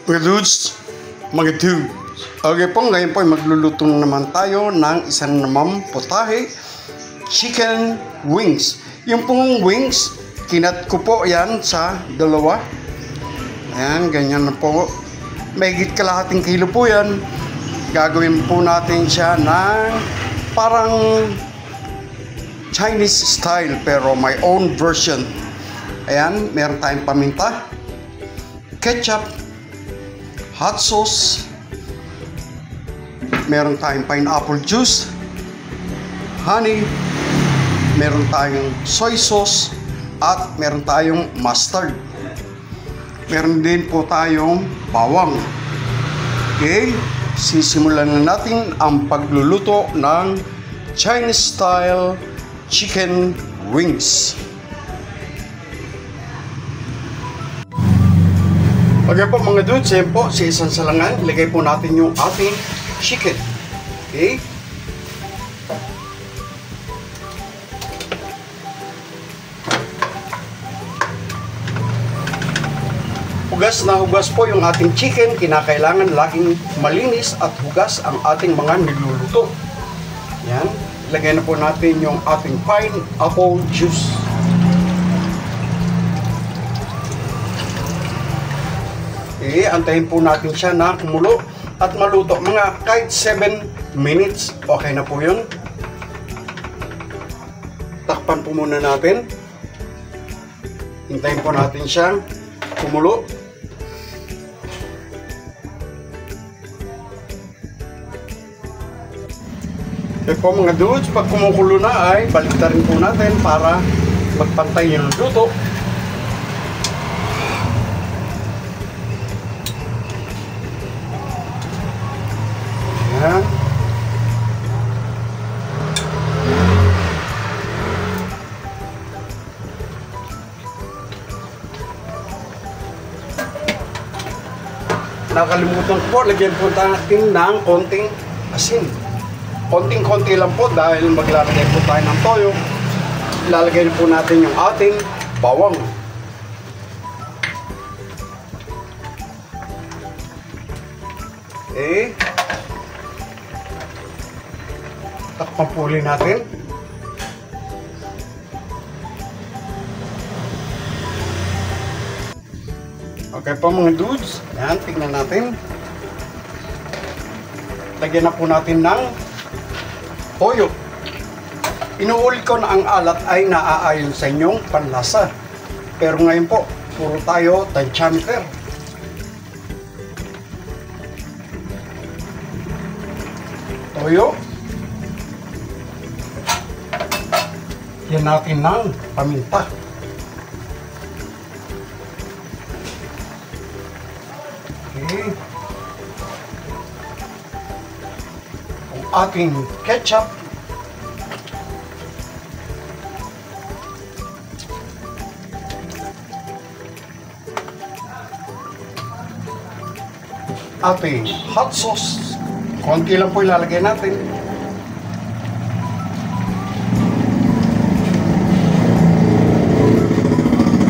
Mga dudes, mga dudes. Okay po, ngayon po ay magluluto naman tayo ng isang namang potahe, chicken wings. Yung pong wings, kinat ko po yan sa dalawa. Ayan, ganyan na po. Mahigit kalahating kilo po yan. Gagawin po natin siya ng parang Chinese style pero my own version. Ayan, meron tayong paminta, ketchup, hot sauce, meron tayong pineapple juice, honey, meron tayong soy sauce, at meron tayong mustard. Meron din po tayong bawang. Okay, sisimulan na natin ang pagluluto ng Chinese style chicken wings. Okay po mga dudes, yan po sa isang salangan, ilagay po natin yung ating chicken. Okay? Hugas na hugas po yung ating chicken, kinakailangan laging malinis at hugas ang ating mga niluluto. Yan, ilagay na po natin yung ating pineapple juice. Okay, antayin po natin siya na kumulo at maluto. Mga kahit 7 minutes, okay na po yun. Takpan po muna natin. Hintayin po natin siya kumulo. Okay po mga dudes, pag kumukulo na ay baliktarin po natin para magpantay yung luto. Ayan. Nakalimutan po, lagyan po natin ng konting asin. Konting-konti lang po dahil maglalagay po tayo ng toyo. Ilalagay po natin yung ating bawang. Okay. Takpan po ulit natin. Okay po mga dudes. Yan, tignan natin. Lagyan na po natin ng toyo. Inuulit ko na ang alat ay naaayon sa inyong panlasa. Pero ngayon po, puro tayo tansyameter. Toyo. Yan natin ng paminta. Okay. Ang ating ketchup. Ating hot sauce. Konti lang po ilalagay natin.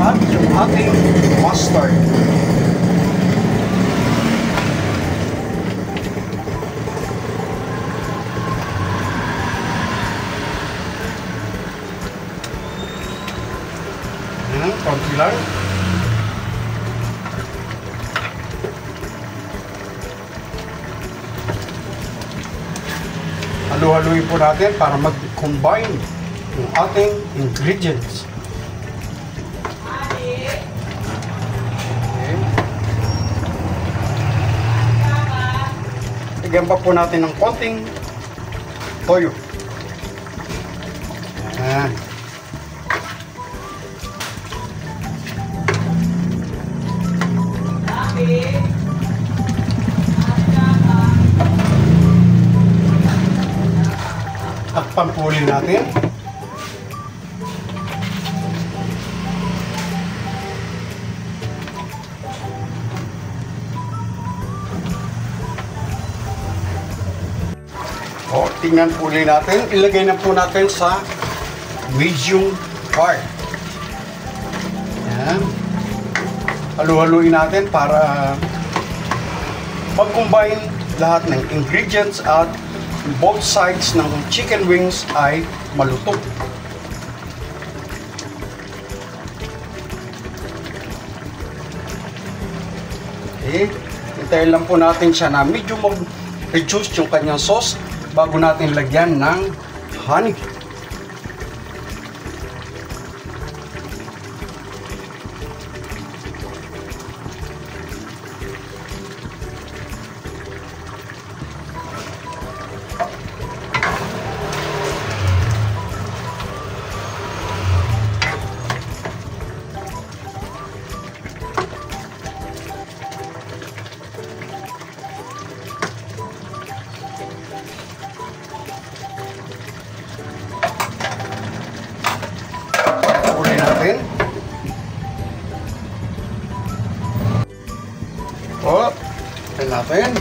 At yung ating mustard. Ayan, konti lang. Halu-haluin po natin para mag-combine yung ating ingredients. Okay. Lagyan pa po natin ng konting toyo. Ayan. Takpan po ulit natin. O, tingnan po ulit natin. Ilagay na po natin sa medium part. Ayan. Halu-haluin natin para mag-combine lahat ng ingredients at both sides ng chicken wings ay maluto. Okay, hintayin lang po natin siya na medyo mag-reduce yung kanyang sauce bago natin lagyan ng honey. Natin.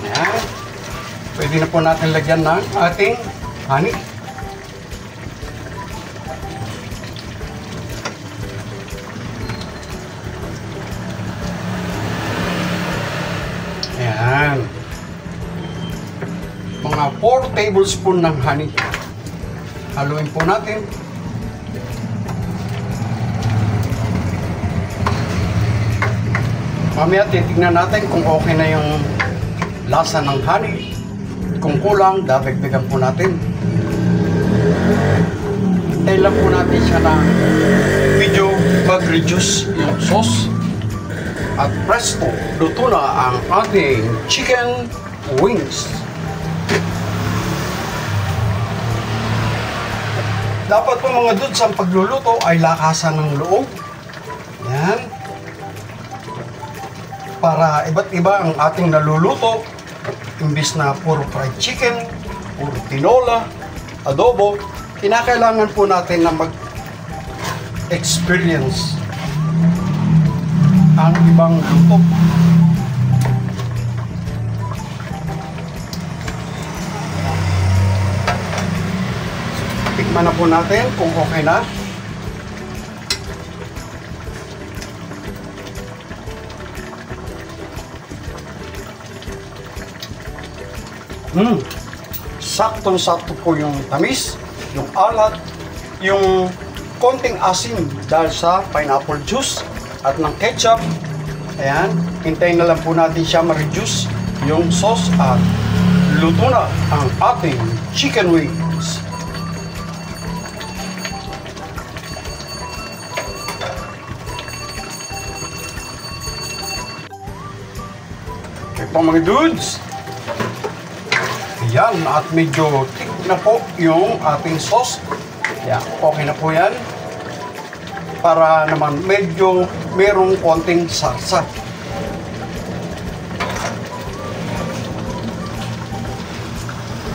Ayan. Pwede na po natin lagyan ng ating honey. Ayan. Mga 4 tablespoon ng honey. Haluin po natin. Mamaya titignan natin kung okay na yung lasa ng honey. Kung kulang, dadagdagan po natin. Hintayin lang po natin siya na medyo mag-reduce yung sauce. At presto, luto na ang ating chicken wings. Dapat po mga dudes, ang pagluluto ay lakasan ng loob. Yan. Para iba't iba ang ating naluluto, imbis na puro fried chicken, puro tinola, adobo, kinakailangan po natin na mag-experience ang ibang luto. Tikman na po natin kung okay na. Saktong-sakto po yung tamis, yung alat, yung konting asin dahil sa pineapple juice at ng ketchup. Ayan, hintayin na lang po natin siya ma-reduce yung sauce at luto na ang ating chicken wings. Okay po mga dudes. Yan, at medyo thick na po yung ating sauce. Yan, okay na po yan. Para naman medyo merong konting sarsa.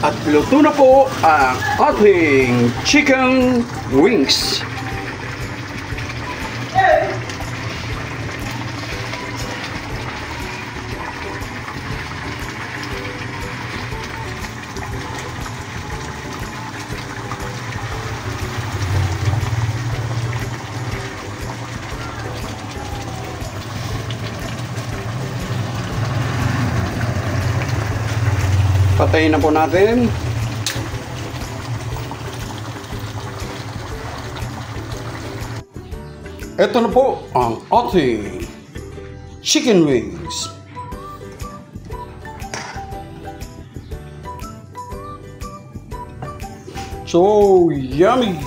At luto na po ang ating chicken wings. Patayin na po natin. Ito na po ang ating chicken wings. So yummy!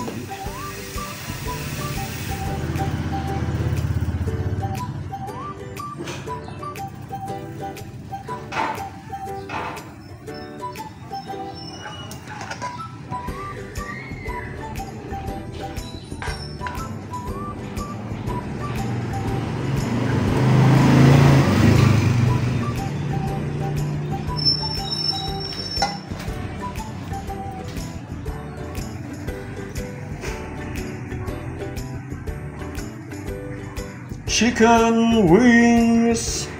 Chicken wings.